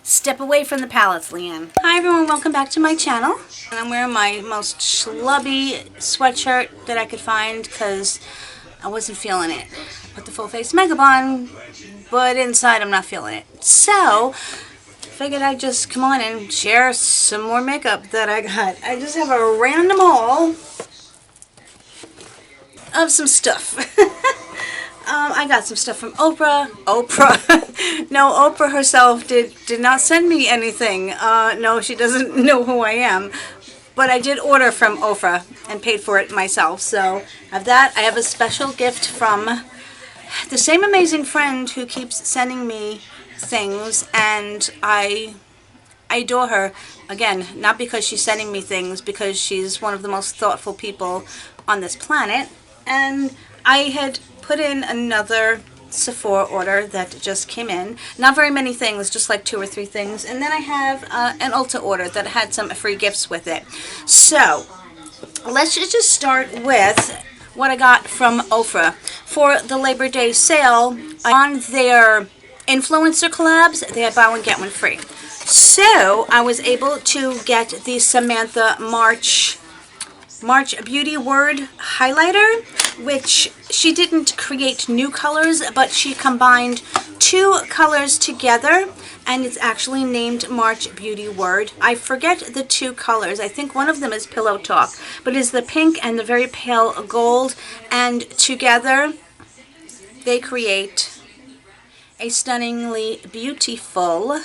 Step away from the palettes, Leanne. Hi everyone, welcome back to my channel. And I'm wearing my most schlubby sweatshirt that I could find because I wasn't feeling it. Put the full face makeup on, but inside I'm not feeling it. So, figured I'd just come on and share some more makeup that I got. I just have a random haul of some stuff. I got some stuff from Oprah. No, Oprah herself did not send me anything. No, she doesn't know who I am. But I did order from Ofra and paid for it myself. So I have that. I have a special gift from the same amazing friend who keeps sending me things, and I adore her. Again, not because she's sending me things, because she's one of the most thoughtful people on this planet. And I had put in another Sephora order that just came in. Not very many things, just like 2 or 3 things. And then I have an Ulta order that had some free gifts with it. So, let's just start with what I got from Ofra. For the Labor Day sale, on their influencer collabs, they had buy one, get one free. So, I was able to get the Samantha March Beauty Word highlighter, which she didn't create new colors, but she combined 2 colors together, and it's actually named March Beauty Word. I forget the 2 colors. I think one of them is Pillow Talk, but it's the pink and the very pale gold, and together they create a stunningly beautiful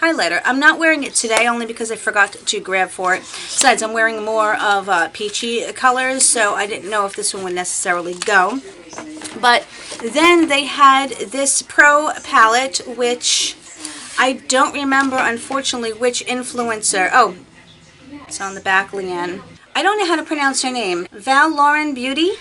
highlighter. I'm not wearing it today only because I forgot to grab for it. Besides, I'm wearing more of peachy colors, so I didn't know if this one would necessarily go. But then they had this Pro palette, which I don't remember, unfortunately, which influencer. Oh, it's on the back, Leanne. I don't know how to pronounce her name. Val Lauren Beauty?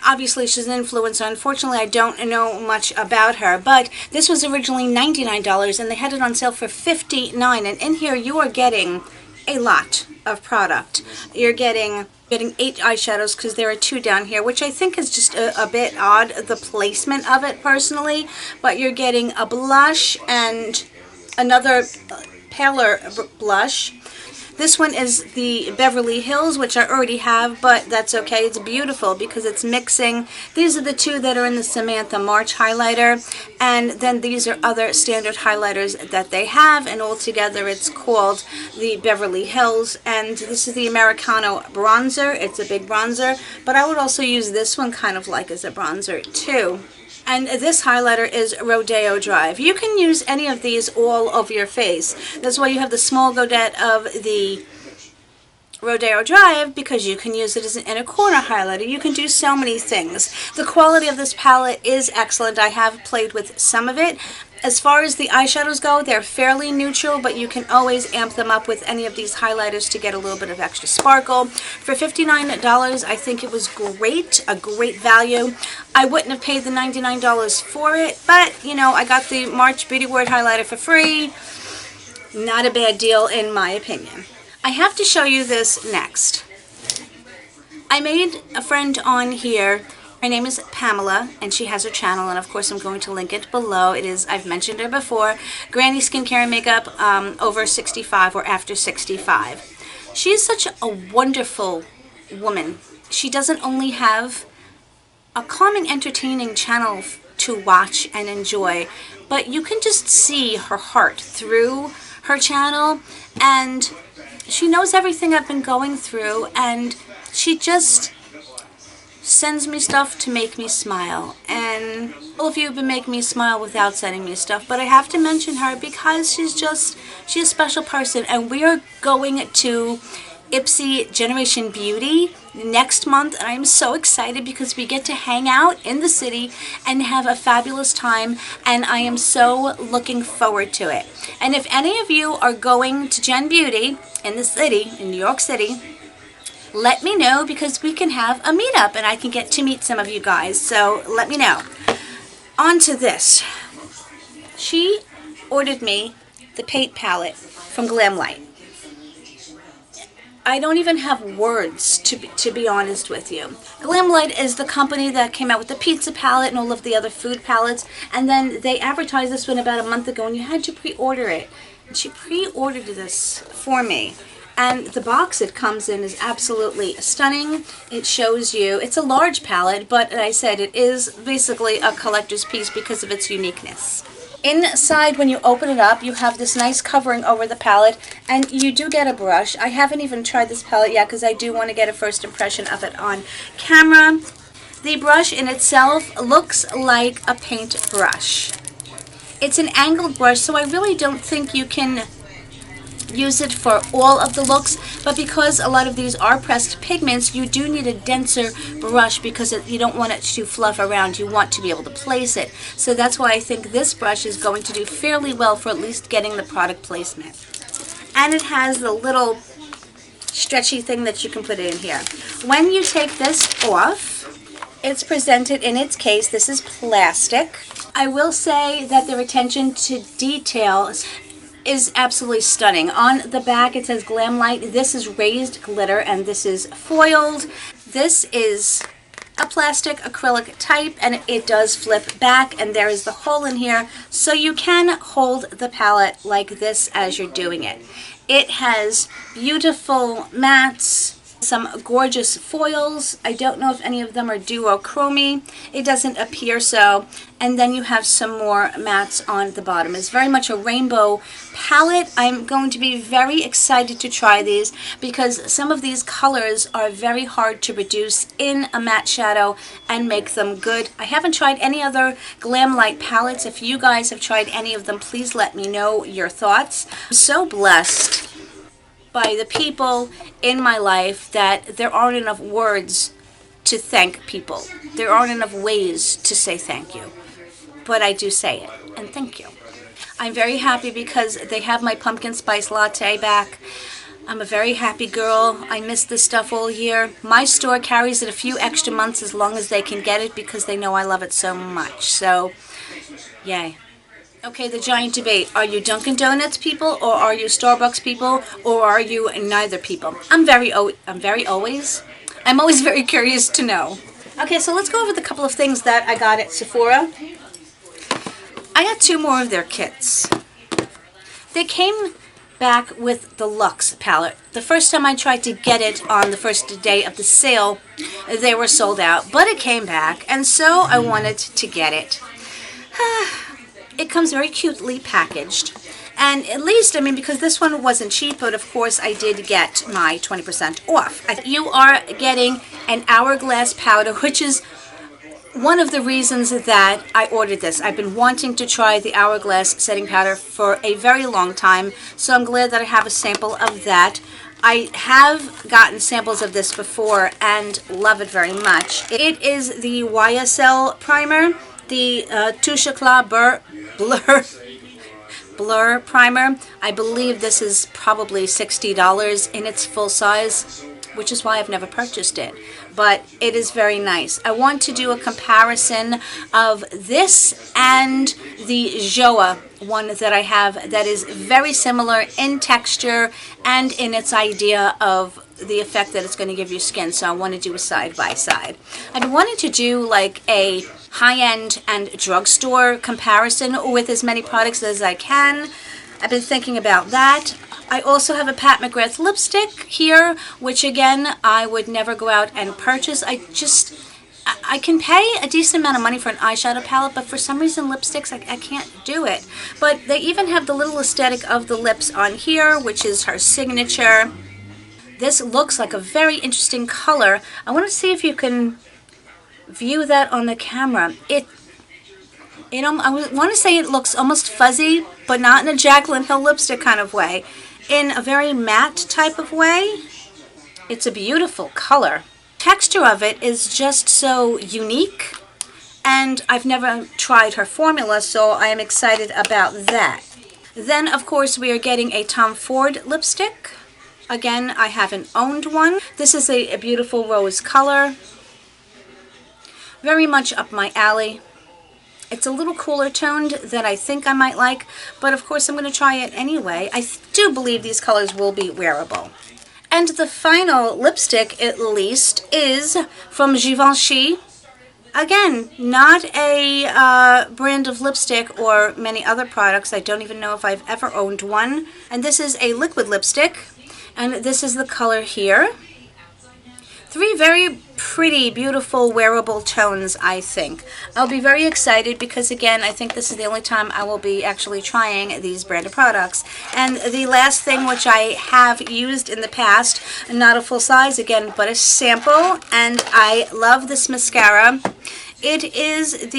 Obviously, she's an influencer. Unfortunately, I don't know much about her, but this was originally $99, and they had it on sale for $59. And in here, you are getting a lot of product. You're getting 8 eyeshadows, because there are 2 down here, which I think is just a bit odd, the placement of it, personally. But you're getting a blush and another paler blush. This one is the Beverly Hills, which I already have, but that's okay. It's beautiful because it's mixing. These are the 2 that are in the Samantha March highlighter, and then these are other standard highlighters that they have, and altogether it's called the Beverly Hills. And this is the Americano bronzer. It's a big bronzer, but I would also use this one kind of like as a bronzer too. And this highlighter is Rodeo Drive. You can use any of these all over your face. That's why you have the small godet of the Rodeo Drive, because you can use it as an inner corner highlighter. You can do so many things. The quality of this palette is excellent. I have played with some of it. As far as the eyeshadows go, they're fairly neutral, but you can always amp them up with any of these highlighters to get a little bit of extra sparkle. For $59, I think it was great, a great value. I wouldn't have paid the $99 for it, but, you know, I got the March Beauty Word highlighter for free. Not a bad deal, in my opinion. I have to show you this next. I made a friend on here. Her name is Pamela, and she has her channel, and of course I'm going to link it below. It is, I've mentioned her before, Granny Skincare and Makeup over 65 or after 65. She is such a wonderful woman. She doesn't only have a calming, entertaining channel to watch and enjoy, but you can just see her heart through her channel, and she knows everything I've been going through, and she just sends me stuff to make me smile. And all of you have been making me smile without sending me stuff, but I have to mention her because she's a special person. And we are going to Ipsy Generation Beauty next month, and I'm so excited because we get to hang out in the city and have a fabulous time, and I am so looking forward to it. And if any of you are going to Gen Beauty in the city, in New York City, let me know, because we can have a meetup and I can get to meet some of you guys. So let me know. On to this. She ordered me the paint palette from Glamlite. I don't even have words to be honest with you. Glamlite is the company that came out with the pizza palette and all of the other food palettes, and then they advertised this one about a month ago, and you had to pre-order it. And she pre-ordered this for me. And the box it comes in is absolutely stunning. It shows you, it's a large palette, but I said it is basically a collector's piece because of its uniqueness. Inside, when you open it up, you have this nice covering over the palette, and you do get a brush. I haven't even tried this palette yet because I do want to get a first impression of it on camera. The brush in itself looks like a paint brush. It's an angled brush, so I really don't think you can use it for all of the looks, but because a lot of these are pressed pigments, you do need a denser brush because you don't want it to fluff around. You want to be able to place it. So that's why I think this brush is going to do fairly well for at least getting the product placement. And it has the little stretchy thing that you can put in here. When you take this off, it's presented in its case. This is plastic. I will say that their attention to detail is absolutely stunning. On the back it says Glamlite. This is raised glitter and this is foiled. This is a plastic acrylic type and it does flip back, and there is the hole in here so you can hold the palette like this as you're doing it. It has beautiful mattes, some gorgeous foils. I don't know if any of them are duochrome. It doesn't appear so. And then you have some more mattes on the bottom. It's very much a rainbow palette. I'm going to be very excited to try these because some of these colors are very hard to reduce in a matte shadow and make them good. I haven't tried any other Glamlite palettes. If you guys have tried any of them, please let me know your thoughts. I'm so blessed by the people in my life that there aren't enough words to thank people. There aren't enough ways to say thank you. But I do say it, and thank you. I'm very happy because they have my pumpkin spice latte back. I'm a very happy girl. I miss this stuff all year. My store carries it a few extra months as long as they can get it because they know I love it so much. So, yay. Okay, the giant debate. Are you Dunkin' Donuts people, or are you Starbucks people, or are you neither people? I'm always very curious to know. Okay, so let's go over the couple of things that I got at Sephora. I got 2 more of their kits. They came back with the Luxe palette. The first time I tried to get it on the first day of the sale, they were sold out, but it came back, and so I wanted to get it. It comes very cutely packaged, and at least, I mean, because this one wasn't cheap, but of course I did get my 20% off. You are getting an hourglass powder, which is one of the reasons that I ordered this. I've been wanting to try the hourglass setting powder for a very long time, so I'm glad that I have a sample of that. I have gotten samples of this before and love it very much. It is the YSL primer, the Touche Éclat Blur primer. I believe this is probably $60 in its full size, which is why I've never purchased it. But it is very nice. I want to do a comparison of this and the Joa one that I have that is very similar in texture and in its idea of the effect that it's going to give your skin. So I want to do a side by side. I've been wanting to do like a high-end and drugstore comparison with as many products as I can. I've been thinking about that. I also have a Pat McGrath lipstick here, which again, I would never go out and purchase. I can pay a decent amount of money for an eyeshadow palette, but for some reason lipsticks, I can't do it. But they even have the little aesthetic of the lips on here, which is her signature. This looks like a very interesting color. I want to see if you can view that on the camera. I want to say it looks almost fuzzy, but not in a Jaclyn Hill lipstick kind of way. In a very matte type of way. It's a beautiful color. Texture of it is just so unique, and I've never tried her formula, so I am excited about that. Then, of course, we are getting a Tom Ford lipstick. Again, I haven't owned one. This is a beautiful rose color. Very much up my alley. It's a little cooler toned than I think I might like, but of course I'm going to try it anyway. I do believe these colors will be wearable. And the final lipstick, at least, is from Givenchy. Again, not a brand of lipstick or many other products. I don't even know if I've ever owned one. And this is a liquid lipstick. And this is the color here. 3 very pretty, beautiful, wearable tones, I think. I'll be very excited because, again, I think this is the only time I will be actually trying these branded products. And the last thing, which I have used in the past, not a full size, again, but a sample, and I love this mascara. It is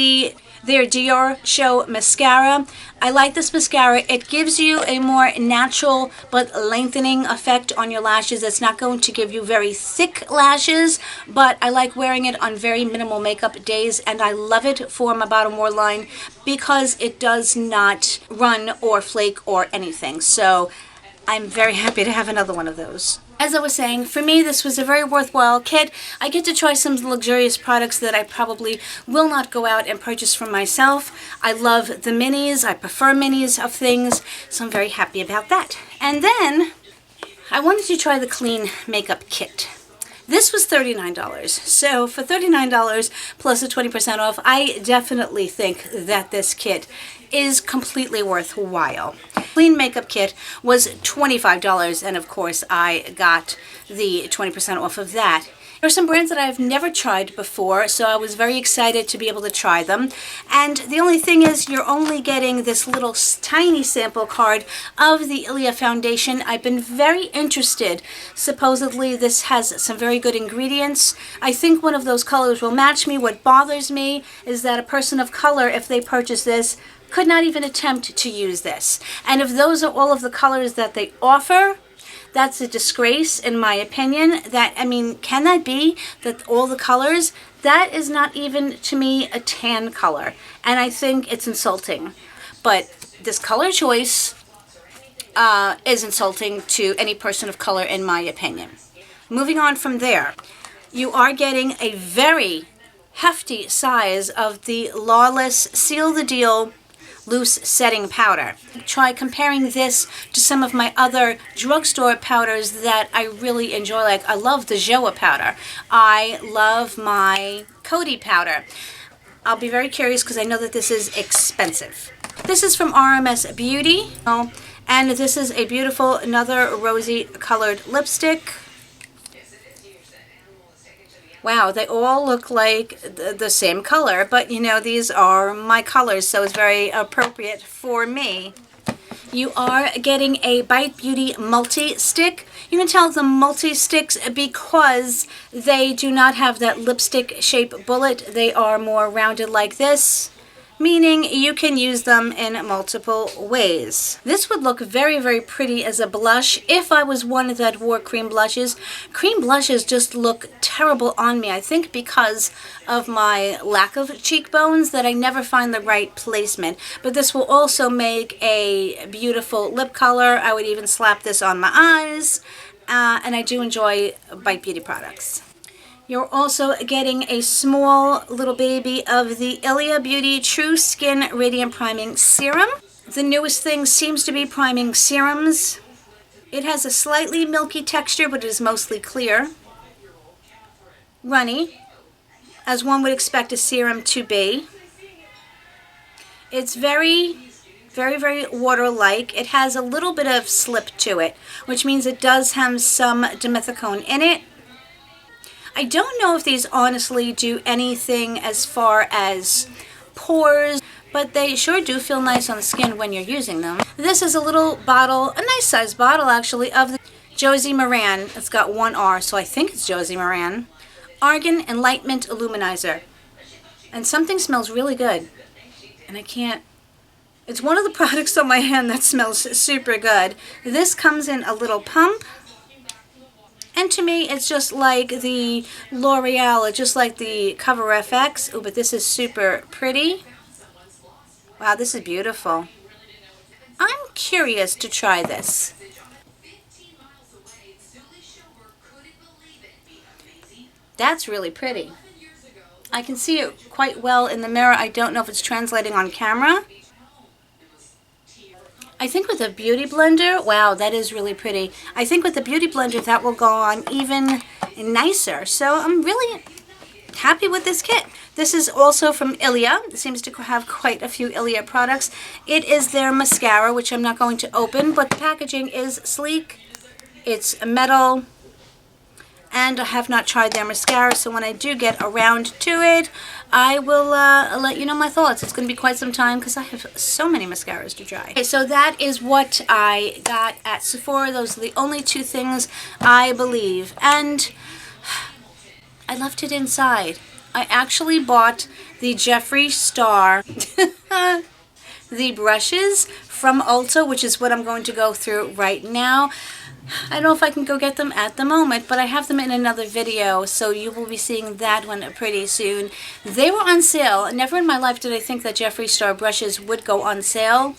their Dior Show Mascara. I like this mascara. It gives you a more natural but lengthening effect on your lashes. It's not going to give you very thick lashes, but I like wearing it on very minimal makeup days, and I love it for my bottom waterline because it does not run or flake or anything. So I'm very happy to have another one of those. As I was saying, for me, this was a very worthwhile kit. I get to try some luxurious products that I probably will not go out and purchase for myself. I love the minis. I prefer minis of things, so I'm very happy about that. And then I wanted to try the clean makeup kit. This was $39. So for $39 plus a 20% off, I definitely think that this kit is completely worthwhile. Clean makeup kit was $25, and of course I got the 20% off of that. There are some brands that I've never tried before, so I was very excited to be able to try them. And the only thing is, you're only getting this little tiny sample card of the Ilia foundation. I've been very interested. Supposedly this has some very good ingredients. I think one of those colors will match me. What bothers me is that a person of color, if they purchase this, could not even attempt to use this. And if those are all of the colors that they offer, that's a disgrace, in my opinion. That, I mean, can that be that all the colors? That is not even, to me, a tan color. And I think it's insulting. But this color choice is insulting to any person of color, in my opinion. Moving on from there, you are getting a very hefty size of the Lawless Seal the Deal Loose Setting Powder. Try comparing this to some of my other drugstore powders that I really enjoy. Like, I love the Joa powder. I love my Coty powder. I'll be very curious because I know that this is expensive. This is from RMS Beauty, and this is a beautiful, another rosy colored lipstick. Wow, they all look like the same color, but you know, these are my colors, so it's very appropriate for me. You are getting a Bite Beauty multi-stick. You can tell the multi-sticks because they do not have that lipstick shape bullet. They are more rounded like this, meaning you can use them in multiple ways. This would look very, very pretty as a blush if I was one that wore cream blushes. Cream blushes just look terrible on me, I think because of my lack of cheekbones, that I never find the right placement. But this will also make a beautiful lip color. I would even slap this on my eyes, and I do enjoy Bite Beauty products. You're also getting a small little baby of the Ilia Beauty True Skin Radiant Priming Serum. The newest thing seems to be priming serums. It has a slightly milky texture, but it is mostly clear. Runny, as one would expect a serum to be. It's very, very water-like. It has a little bit of slip to it, which means it does have some dimethicone in it. I don't know if these honestly do anything as far as pores, but they sure do feel nice on the skin when you're using them. This is a little bottle, a nice sized bottle actually, of the Josie Maran. It's got one R, so I think it's Josie Maran. Argan Enlightenment Illuminizer. And something smells really good. And I can't... It's one of the products on my hand that smells super good. This comes in a little pump. And to me, it's just like the L'Oreal, it's just like the Cover FX. Oh, but this is super pretty. Wow, this is beautiful. I'm curious to try this. That's really pretty. I can see it quite well in the mirror. I don't know if it's translating on camera. I think with a beauty blender, wow, that is really pretty. I think with the beauty blender that will go on even nicer. So I'm really happy with this kit. This is also from Ilia. It seems to have quite a few Ilia products. It is their mascara, which I'm not going to open, but the packaging is sleek. It's metal, and I have not tried their mascara, so when I do get around to it, I will let you know my thoughts. It's going to be quite some time because I have so many mascaras to try. Okay, so that is what I got at Sephora. Those are the only two things I believe, and I left it inside. I actually bought the Jeffree Starr, the brushes from Ulta, which is what I'm going to go through right now. I don't know if I can go get them at the moment, but I have them in another video, so you will be seeing that one pretty soon. They were on sale. Never in my life did I think that Jeffree Star brushes would go on sale.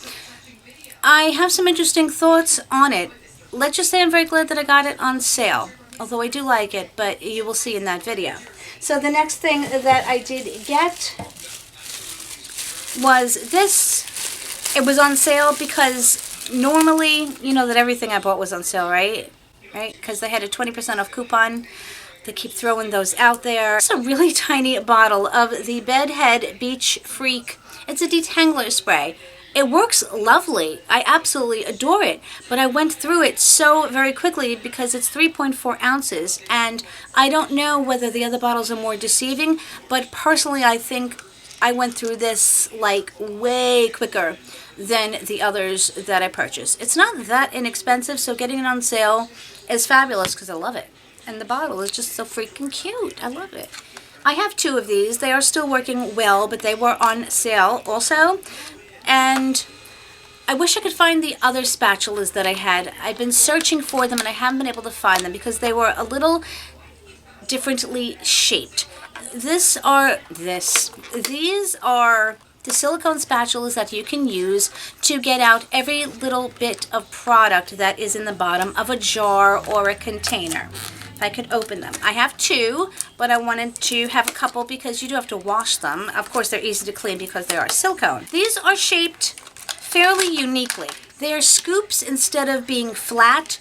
I have some interesting thoughts on it. Let's just say I'm very glad that I got it on sale, although I do like it, but you will see in that video. So the next thing that I did get was this. It was on sale because normally, you know that everything I bought was on sale, right? Right? Because they had a 20% off coupon. They keep throwing those out there. It's a really tiny bottle of the Bedhead Beach Freak. It's a detangler spray. It works lovely. I absolutely adore it. But I went through it so very quickly because it's 3.4 ounces. And I don't know whether the other bottles are more deceiving, but personally I think I went through this like way quicker than the others that I purchased. It's not that inexpensive, so getting it on sale is fabulous because I love it. And the bottle is just so freaking cute. I love it. I have two of these. They are still working well, but they were on sale also. And I wish I could find the other spatulas that I had. I've been searching for them and I haven't been able to find them because they were a little differently shaped. These are the silicone spatulas that you can use to get out every little bit of product that is in the bottom of a jar or a container. If I could open them. I have two, but I wanted to have a couple because you do have to wash them. Of course, they're easy to clean because they are silicone. These are shaped fairly uniquely. They are scoops instead of being flat.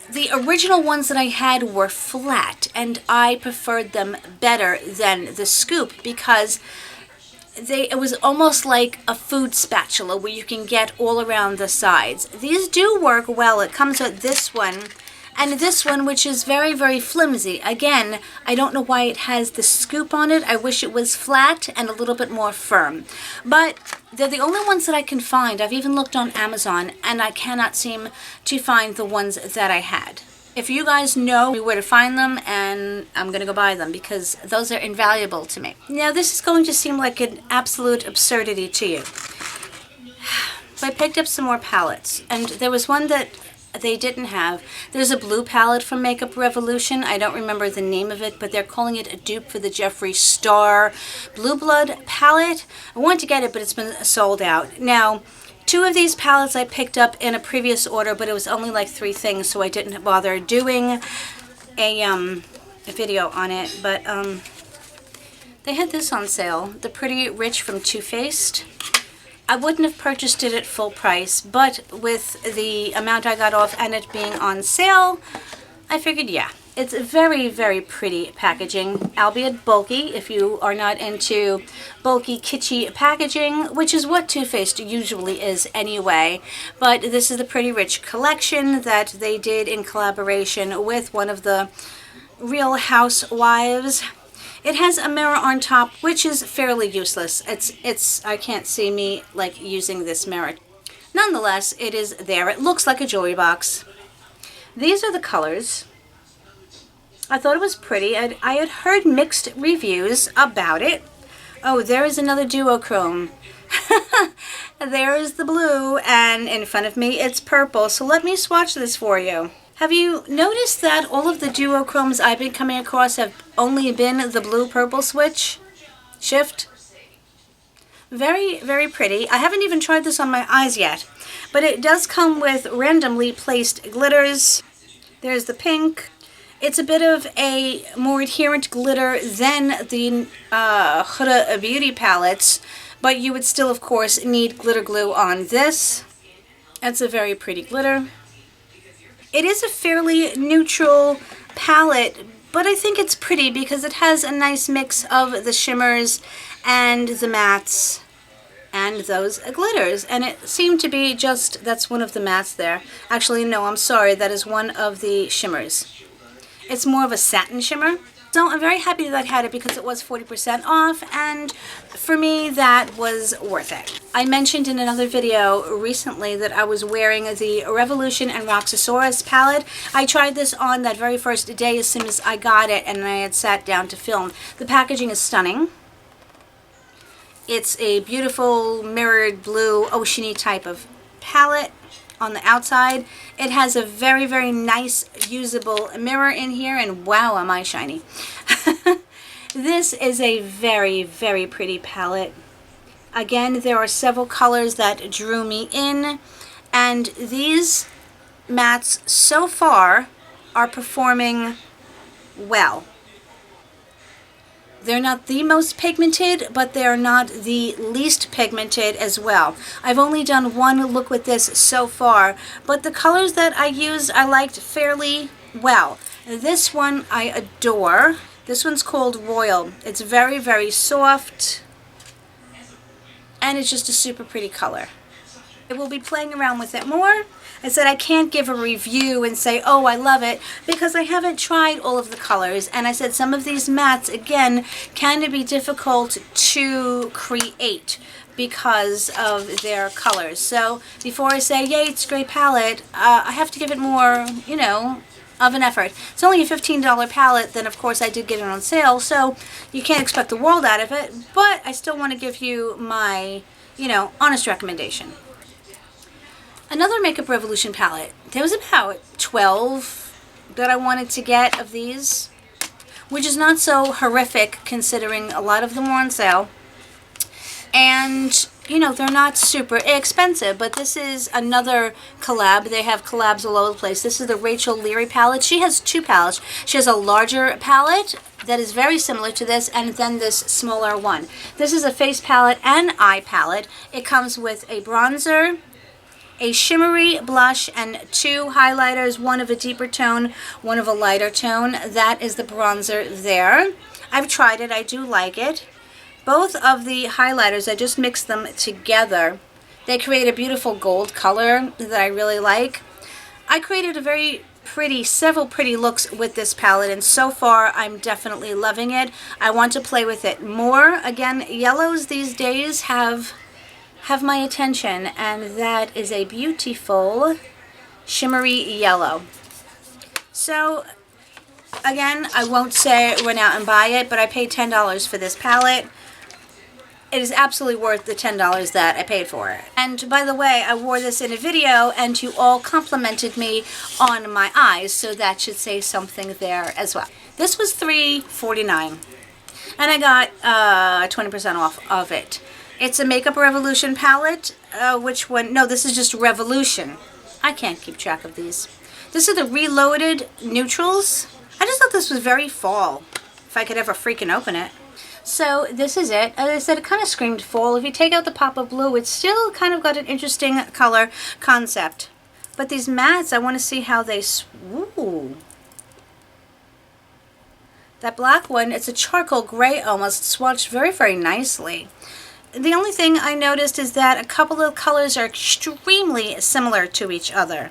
The original ones that I had were flat, and I preferred them better than the scoop because it was almost like a food spatula where you can get all around the sides. These do work well. It comes with this one and this one, which is very, very flimsy. Again, I don't know why it has the scoop on it. I wish it was flat and a little bit more firm. But they're the only ones that I can find. I've even looked on Amazon and I cannot seem to find the ones that I had. If you guys know where to find them, and I'm going to go buy them because those are invaluable to me. Now this is going to seem like an absolute absurdity to you. I picked up some more palettes, and there was one that they didn't have. There's a blue palette from Makeup Revolution. I don't remember the name of it, but they're calling it a dupe for the Jeffree Star Blue Blood palette. I wanted to get it, but it's been sold out. Now, two of these palettes I picked up in a previous order, but it was only like 3 things, so I didn't bother doing a video on it. But they had this on sale, the Pretty Rich from Too Faced. I wouldn't have purchased it at full price, but with the amount I got off and it being on sale, I figured, yeah. It's very, very pretty packaging, albeit bulky if you are not into bulky, kitschy packaging, which is what Too Faced usually is anyway. But this is the Pretty Rich collection that they did in collaboration with one of the Real Housewives. It has a mirror on top, which is fairly useless. I can't see me like using this mirror. Nonetheless, it is there. It looks like a jewelry box. These are the colors. I thought it was pretty. I had heard mixed reviews about it. Oh, there is another duochrome. There is the blue, and in front of me it's purple. So let me swatch this for you. Have you noticed that all of the duochromes I've been coming across have only been the blue-purple shift? Very, very pretty. I haven't even tried this on my eyes yet, but it does come with randomly placed glitters. There's the pink. It's a bit of a more adherent glitter than the Huda Beauty palettes, but you would still, of course, need glitter glue on this. It's a very pretty glitter. It is a fairly neutral palette, but I think it's pretty because it has a nice mix of the shimmers and the mattes and those glitters. And it seemed to be just, that's one of the mattes there. Actually, no, I'm sorry, that is one of the shimmers. It's more of a satin shimmer. So I'm very happy that I had it because it was 40% off, and for me that was worth it. I mentioned in another video recently that I was wearing the Revolution and Roxxsaurus palette. I tried this on that very first day as soon as I got it and I had sat down to film. The packaging is stunning. It's a beautiful mirrored blue oceany type of palette. On the outside, it has a very, very nice usable mirror in here, and wow, am I shiny. This is a very, very pretty palette. Again, there are several colors that drew me in, and these mattes so far are performing well. They're not the most pigmented, but they're not the least pigmented as well. I've only done one look with this so far, but the colors that I used I liked fairly well. This one I adore. This one's called Royal. It's very, very soft, and it's just a super pretty color. I will be playing around with it more. I said I can't give a review and say, oh, I love it, because I haven't tried all of the colors. And I said some of these mattes, again, can be difficult to create because of their colors. So before I say, yay, it's a great palette, I have to give it more, you know, of an effort. It's only a $15 palette, then of course I did get it on sale, so you can't expect the world out of it, but I still want to give you my, you know, honest recommendation. Another Makeup Revolution palette. There was about 12 that I wanted to get of these, which is not so horrific considering a lot of them were on sale. And, you know, they're not super expensive, but this is another collab. They have collabs all over the place. This is the Rachel Leary palette. She has two palettes. She has a larger palette that is very similar to this, and then this smaller one. This is a face palette and eye palette. It comes with a bronzer, a shimmery blush, and two highlighters, one of a deeper tone, one of a lighter tone. That is the bronzer there. I've tried it. I do like it. Both of the highlighters, I just mixed them together. They create a beautiful gold color that I really like. I created a very pretty, several pretty looks with this palette, and so far I'm definitely loving it. I want to play with it more. Again, yellows these days have my attention, and that is a beautiful shimmery yellow. So again, I won't say run out and buy it, but I paid $10 for this palette. It is absolutely worth the $10 that I paid for it. And by the way, I wore this in a video and you all complimented me on my eyes, so that should say something there as well. This was $3.49 and I got 20% off of it. It's a Makeup Revolution palette. Which one? No, this is just Revolution. I can't keep track of these. This is the Reloaded Neutrals. I just thought this was very fall, if I could ever freaking open it. So this is it. As I said, it kind of screamed fall. If you take out the pop of blue, it's still kind of got an interesting color concept. But these mattes, I want to see how they... Ooh. That black one, it's a charcoal gray almost, swatched very, very nicely. The only thing I noticed is that a couple of colors are extremely similar to each other.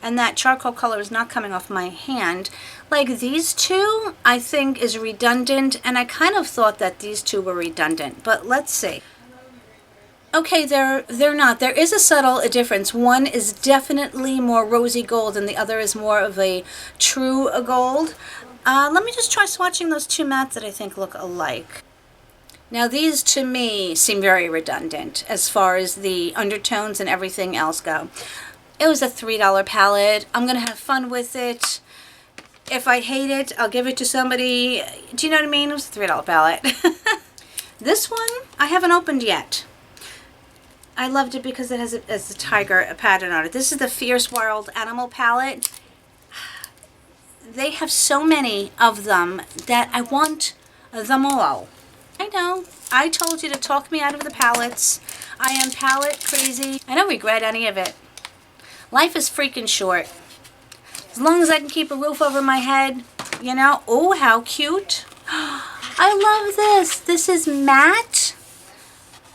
And that charcoal color is not coming off my hand. Like these two, I think is redundant, and I kind of thought that these two were redundant, but let's see. Okay, they're not. There is a subtle difference. One is definitely more rosy gold and the other is more of a true gold. Let me just try swatching those two mattes that I think look alike. Now these to me seem very redundant as far as the undertones and everything else go. It was a $3 palette. I'm going to have fun with it. If I hate it, I'll give it to somebody. Do you know what I mean? It was a $3 palette. This one, I haven't opened yet. I loved it because it has a tiger pattern on it. This is the Fierce Wild Animal palette. They have so many of them that I want them all. I know. I told you to talk me out of the palettes. I am palette crazy. I don't regret any of it. Life is freaking short. As long as I can keep a roof over my head, you know. Oh, how cute. I love this. This is matte.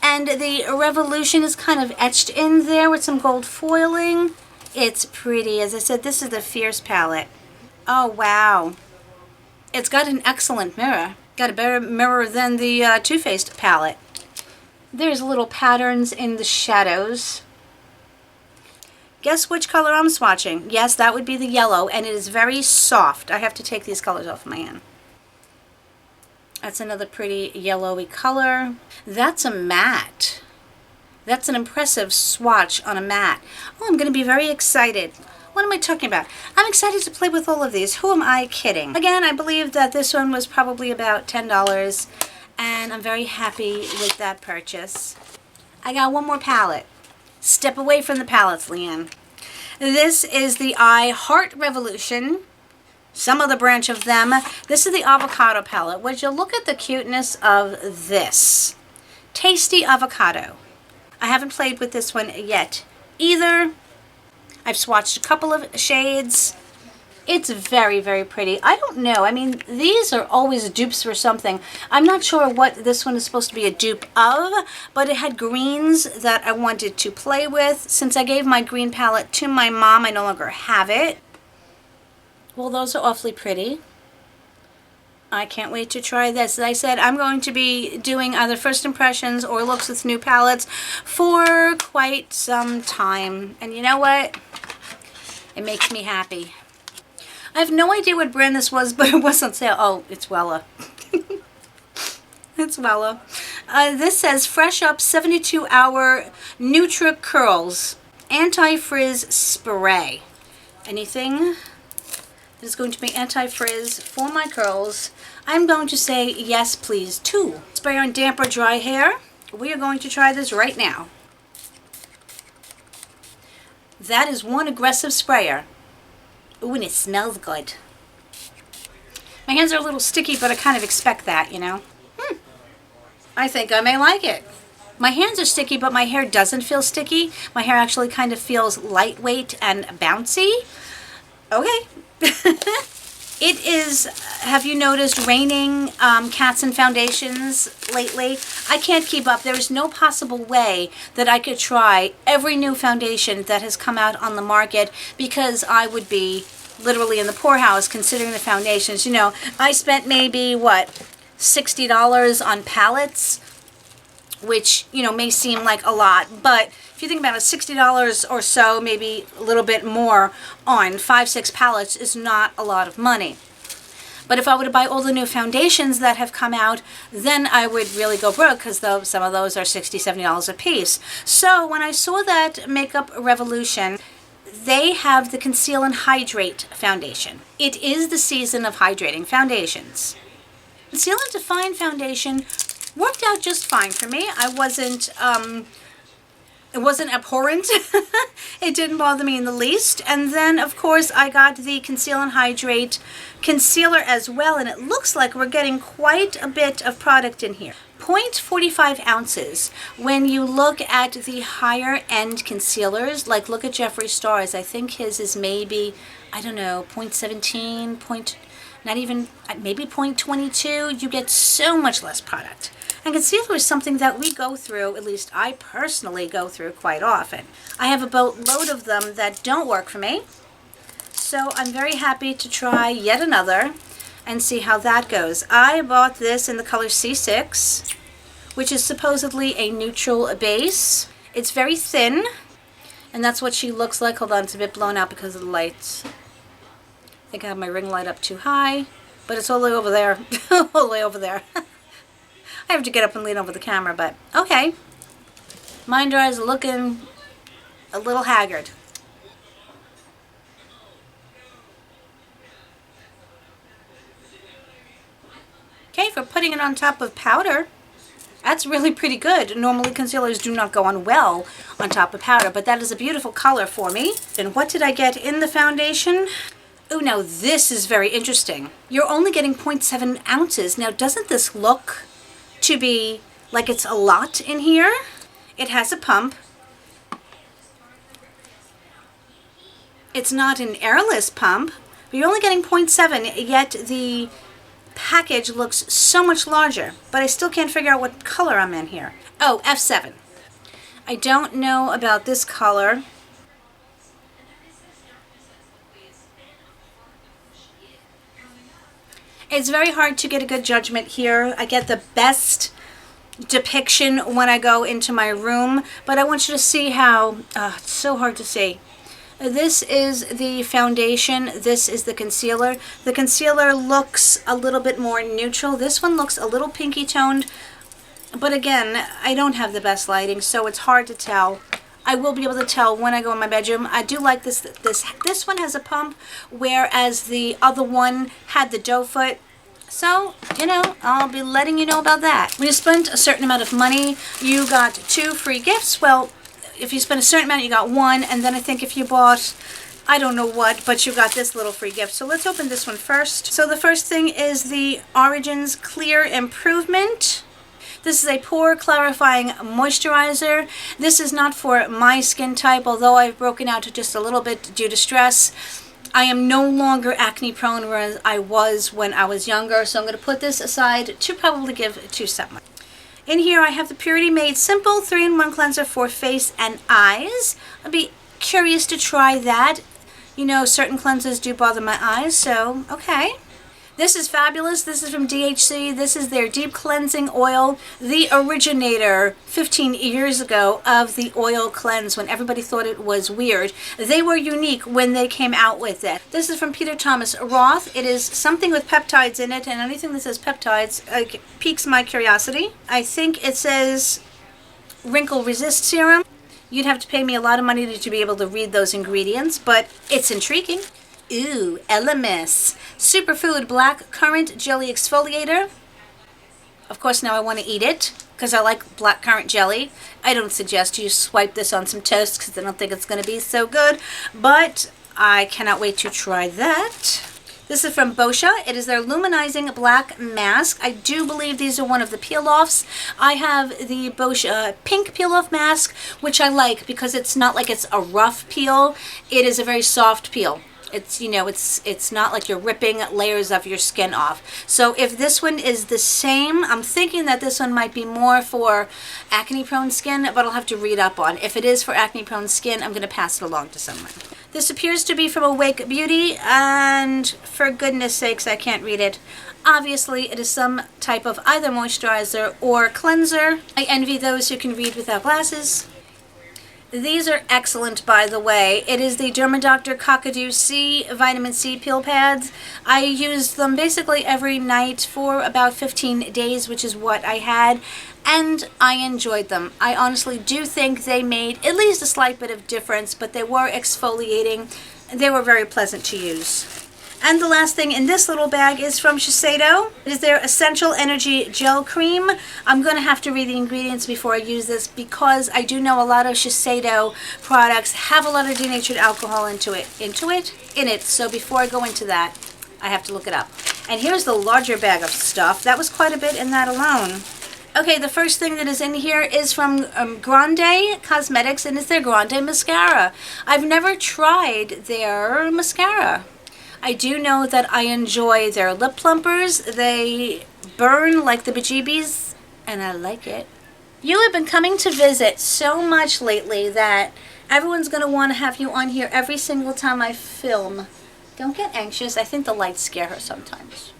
And the Revolution is kind of etched in there with some gold foiling. It's pretty. As I said, this is the Fierce palette. Oh, wow. It's got an excellent mirror. Got a better mirror than the Too Faced palette. There's little patterns in the shadows. Guess which color I'm swatching? Yes, that would be the yellow, and it is very soft. I have to take these colors off my hand. That's another pretty yellowy color. That's a matte. That's an impressive swatch on a matte. Oh, I'm going to be very excited. What am I talking about? I'm excited to play with all of these. Who am I kidding? Again, I believe that this one was probably about $10, and I'm very happy with that purchase. I got one more palette. Step away from the palettes, Leanne. This is the I Heart Revolution. Some other branch of them. This is the avocado palette. Would you look at the cuteness of this? Tasty avocado. I haven't played with this one yet either. I've swatched a couple of shades. It's very, very pretty. I don't know. I mean, these are always dupes for something. I'm not sure what this one is supposed to be a dupe of, but it had greens that I wanted to play with. Since I gave my green palette to my mom, I no longer have it. Well, those are awfully pretty. I can't wait to try this. As I said, I'm going to be doing either first impressions or looks with new palettes for quite some time. And you know what? It makes me happy. I have no idea what brand this was, but it was on sale. Oh, it's Wella. It's Wella. This says Fresh Up 72-Hour Nutra Curls Anti-Frizz Spray. Anything that is going to be anti-frizz for my curls, I'm going to say yes, please, too. Spray on damp or dry hair. We are going to try this right now. That is one aggressive sprayer. Ooh, and it smells good. My hands are a little sticky, but I kind of expect that, you know. I think I may like it. My hands are sticky, but my hair doesn't feel sticky. My hair actually kind of feels lightweight and bouncy. Okay. It is, have you noticed, raining cats and foundations lately? I can't keep up. There is no possible way that I could try every new foundation that has come out on the market because I would be literally in the poorhouse considering the foundations. You know, I spent maybe, what, $60 on palettes, which, you know, may seem like a lot, but if you think about it, $60 or so, maybe a little bit more on 5-6 palettes is not a lot of money. But if I were to buy all the new foundations that have come out, then I would really go broke because some of those are $60, $70 a piece. So when I saw that Makeup Revolution, they have the Conceal and Hydrate foundation. It is the season of hydrating foundations. Conceal and Define foundation worked out just fine for me. It wasn't abhorrent. It didn't bother me in the least. And then, of course, I got the Conceal and Hydrate concealer as well, and it looks like we're getting quite a bit of product in here. 0.45 ounces. When you look at the higher end concealers, like look at Jeffree Star's, I think his is maybe, I don't know, 0.17, not even, maybe 0.22. You get so much less product. And concealer is something that we go through, at least I personally go through quite often. I have a boatload of them that don't work for me. So I'm very happy to try yet another and see how that goes. I bought this in the color C6, which is supposedly a neutral base. It's very thin, and that's what she looks like. Hold on, it's a bit blown out because of the lights. I think I have my ring light up too high, but it's all the way over there. All the way over there. I have to get up and lean over the camera, but okay. My under eyes are looking a little haggard. Okay, for putting it on top of powder, that's really pretty good. Normally concealers do not go on well on top of powder, but that is a beautiful color for me. And what did I get in the foundation? Oh, now this is very interesting. You're only getting 0.7 ounces. Now, doesn't this look to be like it's a lot in here? It has a pump. It's not an airless pump, but you're only getting 0.7, yet the package looks so much larger. But I still can't figure out what color I'm in here. Oh, F7. I don't know about this color. It's very hard to get a good judgment here. I get the best depiction when I go into my room, but I want you to see how, it's so hard to see. This is the foundation, this is the concealer. The concealer looks a little bit more neutral. This one looks a little pinky toned, but again, I don't have the best lighting, so it's hard to tell. I will be able to tell when I go in my bedroom. I do like this one has a pump, whereas the other one had the doe foot. So, you know, I'll be letting you know about that. When you spent a certain amount of money, you got 2 free gifts. Well, if you spent a certain amount, you got 1. And then I think if you bought, I don't know what, but you got this little free gift. So let's open this one first. So the first thing is the Origins Clear Improvement. This is a pore clarifying moisturizer. This is not for my skin type, although I've broken out just a little bit due to stress. I am no longer acne prone, whereas I was when I was younger, so I'm going to put this aside to probably give to someone. In here I have the Purity Made Simple 3-in-1 Cleanser for face and eyes. I'd be curious to try that. You know, certain cleansers do bother my eyes, so okay. This is fabulous. This is from DHC. This is their Deep Cleansing Oil, the originator 15 years ago of the oil cleanse when everybody thought it was weird. They were unique when they came out with it. This is from Peter Thomas Roth. It is something with peptides in it, and anything that says peptides piques my curiosity. I think it says Wrinkle Resist Serum. You'd have to pay me a lot of money to be able to read those ingredients, but it's intriguing. Ooh, Elemis Superfood Black Currant Jelly Exfoliator. Of course, now I want to eat it because I like black currant jelly. I don't suggest you swipe this on some toast because I don't think it's going to be so good, but I cannot wait to try that. This is from Boscia. It is their Luminizing Black Mask. I do believe these are one of the peel-offs. I have the Boscia Pink Peel-Off Mask, which I like because it's not like it's a rough peel. It is a very soft peel. It's, you know, it's not like you're ripping layers of your skin off. So if this one is the same, I'm thinking that this one might be more for acne-prone skin, but I'll have to read up on. If it is for acne-prone skin, I'm going to pass it along to someone. This appears to be from Awake Beauty, and for goodness sakes, I can't read it. Obviously, it is some type of either moisturizer or cleanser. I envy those who can read without glasses. These are excellent, by the way. It is the Dermadoctor Cockadoo C Vitamin C Peel Pads. I used them basically every night for about 15 days, which is what I had, and I enjoyed them. I honestly do think they made at least a slight bit of difference, but they were exfoliating. They were very pleasant to use. And the last thing in this little bag is from Shiseido. It is their Essential Energy Gel Cream. I'm going to have to read the ingredients before I use this because I do know a lot of Shiseido products have a lot of denatured alcohol in it. So before I go into that, I have to look it up. And here's the larger bag of stuff. That was quite a bit in that alone. Okay, the first thing that is in here is from Grande Cosmetics, and it's their Grande Mascara. I've never tried their mascara. I do know that I enjoy their lip plumpers. They burn like the bejeebies, and I like it. You have been coming to visit so much lately that everyone's going to want to have you on here every single time I film. Don't get anxious. I think the lights scare her sometimes.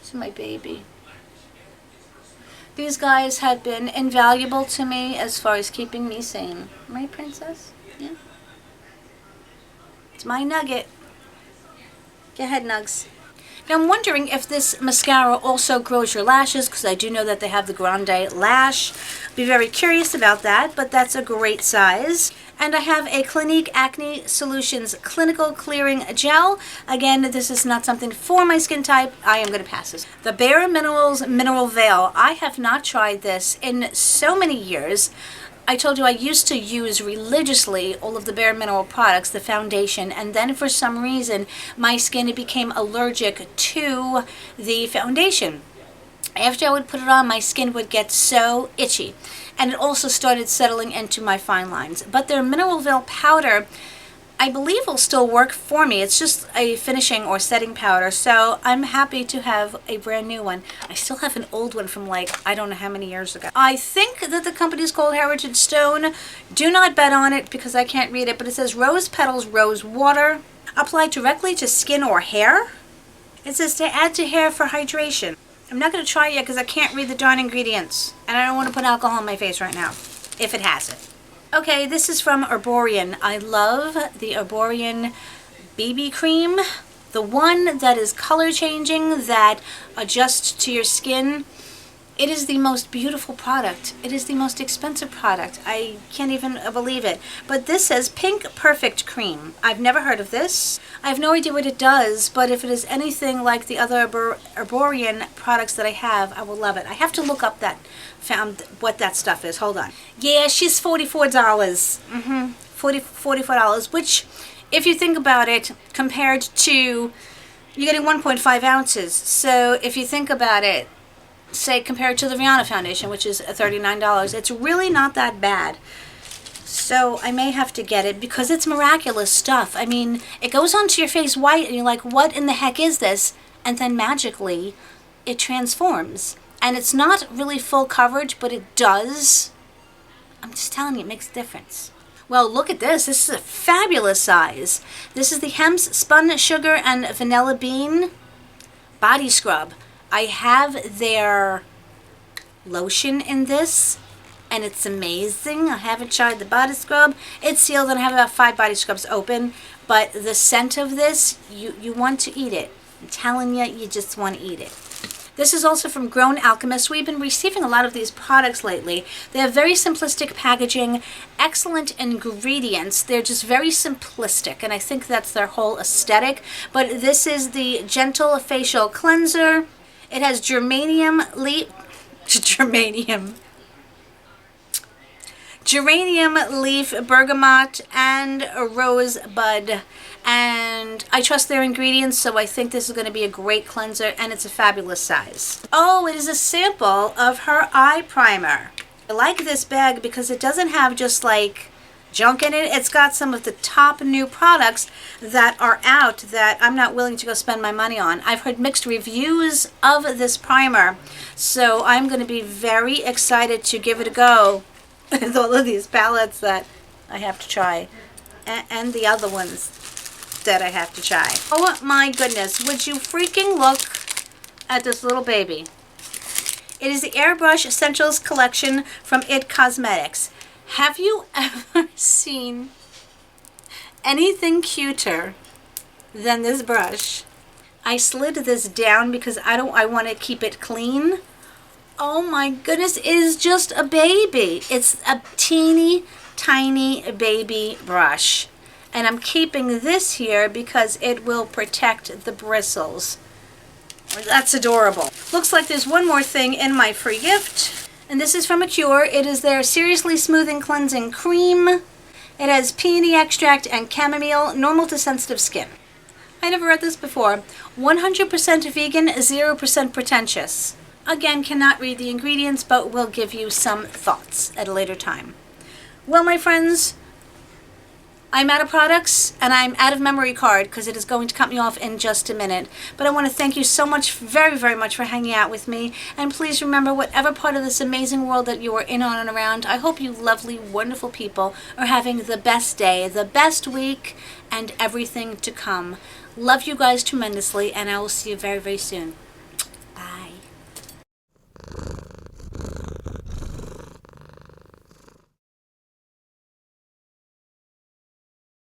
This is my baby. These guys have been invaluable to me as far as keeping me sane. Right, princess? Yeah. It's my Nugget. Go ahead, Nugs. Now I'm wondering if this mascara also grows your lashes, because I do know that they have the Grande Lash. Be very curious about that, but that's a great size. And I have a Clinique Acne Solutions Clinical Clearing Gel. Again, this is not something for my skin type. I am going to pass this. The Bare Minerals Mineral Veil. I have not tried this in so many years. I told you I used to use religiously all of the Bare Mineral products, the foundation, and then for some reason my skin became allergic to the foundation. After I would put it on, my skin would get so itchy, and it also started settling into my fine lines. But their Mineral Veil powder, I believe will still work for me. It's just a finishing or setting powder, so I'm happy to have a brand new one. I still have an old one from like, I don't know how many years ago. I think that the company is called Heritage Stone. Do not bet on it because I can't read it, but it says rose petals, rose water. Apply directly to skin or hair. It says to add to hair for hydration. I'm not going to try it yet because I can't read the darn ingredients. And I don't want to put alcohol on my face right now, if it has it. Okay, this is from Herborian. I love the Herborian BB cream. The one that is color changing, that adjusts to your skin. It is the most beautiful product. It is the most expensive product. I can't even believe it. But this says Pink Perfect Cream. I've never heard of this. I have no idea what it does, but if it is anything like the other Herborian products that I have, I will love it. I have to look up found what that stuff is. Hold on. Yeah, she's $44. $44, which, if you think about it, compared to, you're getting 1.5 ounces. So if you think about it, say compared to the Rihanna foundation, which is $39, it's really not that bad. So I may have to get it because it's miraculous stuff. I mean, it goes onto your face white and you're like, what in the heck is this? And then magically it transforms. And it's not really full coverage, but it does. I'm just telling you, it makes a difference. Well, look at this. This is a fabulous size. This is the Hemp's Spun Sugar and Vanilla Bean Body Scrub. I have their lotion in this, and it's amazing. I haven't tried the body scrub. It's sealed, and I have about 5 body scrubs open. But the scent of this, you want to eat it. I'm telling you, you just want to eat it. This is also from Grown Alchemist. We've been receiving a lot of these products lately. They have very simplistic packaging, excellent ingredients. They're just very simplistic, and I think that's their whole aesthetic. But this is the Gentle Facial Cleanser. It has geranium leaf, bergamot, and rosebud. And I trust their ingredients, so I think this is going to be a great cleanser, and it's a fabulous size. Oh, it is a sample of her eye primer. I like this bag because it doesn't have just like junk in it. It's got some of the top new products that are out that I'm not willing to go spend my money on. I've heard mixed reviews of this primer, so I'm going to be very excited to give it a go with all of these palettes that I have to try, and the other ones that I have to try. Oh my goodness, would you freaking look at this little baby. It is the Airbrush Essentials Collection from IT Cosmetics. Have you ever seen anything cuter than this brush? I slid this down because I want to keep it clean. Oh my goodness, it is just a baby. It's a teeny tiny baby brush. And I'm keeping this here because it will protect the bristles. That's adorable. Looks like there's one more thing in my free gift. And this is from Acure. It is their Seriously Smoothing Cleansing Cream. It has peony extract and chamomile, normal to sensitive skin. I never read this before. 100% vegan, 0% pretentious. Again, cannot read the ingredients, but will give you some thoughts at a later time. Well, my friends, I'm out of products, and I'm out of memory card because it is going to cut me off in just a minute. But I want to thank you so much, very, very much for hanging out with me. And please remember, whatever part of this amazing world that you are in, on, and around, I hope you lovely, wonderful people are having the best day, the best week, and everything to come. Love you guys tremendously, and I will see you very, very soon.